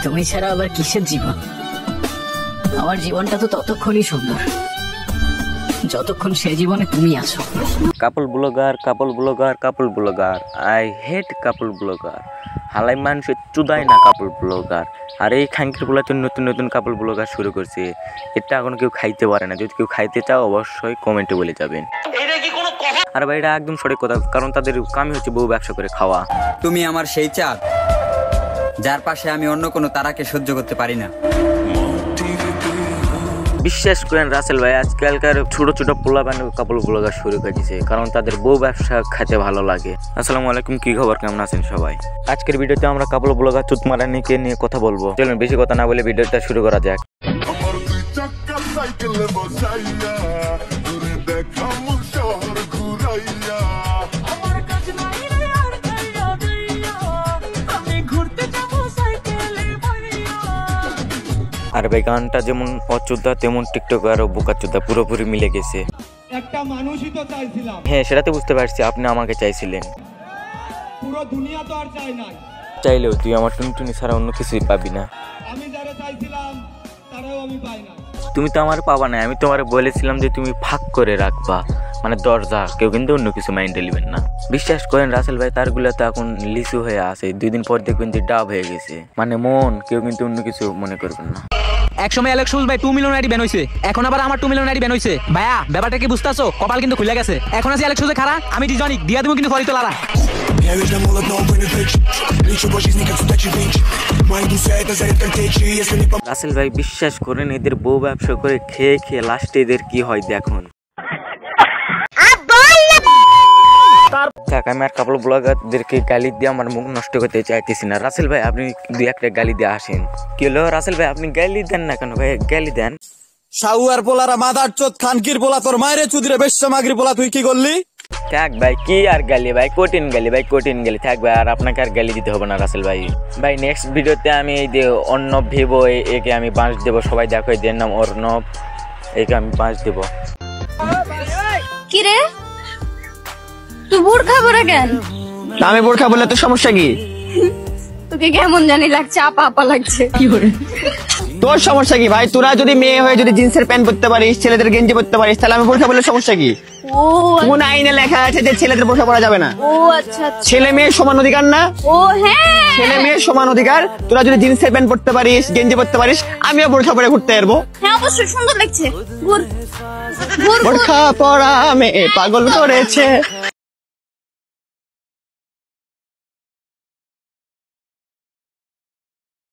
তুমি ছাড়া আবার কিসের জীবন? আমার জীবনটা তো ততক্ষণই সুন্দর যতক্ষণ সে জীবনে তুমি আছো। কাপল blogger, couple blogger, couple blogger, I hate couple blogger. হালাই মানুষের চুদাই না কাপল ব্লগার। আর এই খাঙ্কির গুলা তো নতুন নতুন কাপল ব্লগার শুরু করছে। এটা এখন কেউ খাইতে পারে না। যদি কেউ খাইতে চাও অবশ্যই কমেন্টে বলে যাবেন। আর ভাই এটা একদম সঠিক কথা, কারণ তাদের কামই হচ্ছে বউ ব্যবসা করে খাওয়া। তুমি আমার সেই চাঁদ যার পাশে আমি অন্য কোনো তারাকে সহ্য করতে পারি না। বিশ্বাস করেন রাসেল ভাই, আজকালকার ছোট ছোট পোলাপান কাপল ব্লগার শুরু করে দিয়েছে, কারণ তাদের বউ ব্যবসা খেতে ভালো লাগে। আসসালামু আলাইকুম, কি খবর, কেমন আছেন সবাই? আজকের ভিডিওতে আমরা কাপল ব্লগার চুতমারানিকে নিয়ে কথা বলবো। চলুন বেশি কথা না বলে ভিডিওটা শুরু করা যাক। আর ভাই গানটা যেমন অচুদা তেমন টিকটকার ও বোকাচুদা পুরোপুরি মিলে গেছে। একটা মানুষই তো চাইছিলাম। হ্যাঁ, সেটা তো বুঝতে পারছি, আপনি আমাকে চাইছিলেন। পুরো দুনিয়া তো আর চাই নাই। চাইলেও তুই আমার টুনটুনি ছাড়া অন্য কিছুই পাবি না। আমি যারা চাইছিলাম তারাও আমি পাই না। তুমি তো আমার পাবা না। আমি তোমার বলেছিলাম যে তুমি ফাঁক করে রাখবা, মানে দরজা, কেউ কিন্তু অন্য কিছু মাইন্ডে নেবেন না। বিশ্বাস করেন রাসেল ভাই, তারগুলো তো এখন লিচু হয়ে আছে, 2 দিন পর দেখবেন যে ডাব হয়ে গেছে। মানে মন, কেউ কিন্তু অন্য কিছু মনে করবেন না। এক সময় অ্যালেক্স ভাই 2 মিলিয়ন আইডি ব্যান হইছে, এখন আবার আমার 2 মিলিয়ন আইডি ব্যান হইছে। ভাইয়া ব্যাপারটা কি বুঝতাছো? কপাল কিন্তু খুলে গেছে। এখন আছে অ্যালেক্স খারা, আমি ডিজনিক দিয়া দেবো কিন্তু ফরিতো লারা। রাসেল ভাই বিশ্বাস করেন, এদের বউ ব্যবসা করে খেয়ে খেয়ে লাস্টে এদের কি হয় দেখুন। আমি আর কাপল ব্লগারদেরকে গালি দিয়ে আমার মুখ নষ্ট করতে চাইতেছি না। রাসেল ভাই আপনি 2-1টা গালি দিয়ে আসেন। কি হলো রাসেল ভাই, আপনি গালি দেন না কেন ভাই? গালি দেন। সাউয়ার পোলারা মাদার চোদ খানকির পোলা, তোর মায়ের চুদিরে বেশ্যা মাগরি পোলা, তুই কি করলি? থাক ভাই, কি আর গালি ভাই, কঠিন গালি ভাই, কঠিন গালি। থাক ভাই, আর আপনাকে আর গালি দিতে হবে না রাসেল ভাই। ভাই নেক্সট ভিডিওতে আমি এই যে অর্ণব ভিভো, একে আমি বাঁশ দেবো। সবাই দেখো, এদের নাম অর্ণব, একে আমি বাঁশ দেবো। কি রে তুই বোরখা পরে কেন? আমি বোরখা বললে তো সমস্যা কি? তোকে কেমন জানি লাগছে, আপা আপা লাগছে। কি করে তোর সমস্যা কি ভাই? তোরা যদি মেয়ে হয়ে যদি জিন্সের প্যান্ট পরতে পারিস, ছেলেদের গেঞ্জি পরতে পারিস, তাহলে আমি বোরখা বললে সমস্যা কি? ও কোন আইনে লেখা আছে যে ছেলেদের বোরখা পরা যাবে না? ও আচ্ছা, ছেলে মেয়ে সমান অধিকার না? ও হ্যাঁ, ছেলে মেয়ে সমান অধিকার। তোরা যদি জিন্সের প্যান্ট পরতে পারিস, গেঞ্জি পরতে পারিস, আমিও বোরখা পরে ঘুরতে পারবো। হ্যাঁ অবশ্যই সুন্দর লাগছে। বোরখা পরা মেয়ে পাগল করেছে।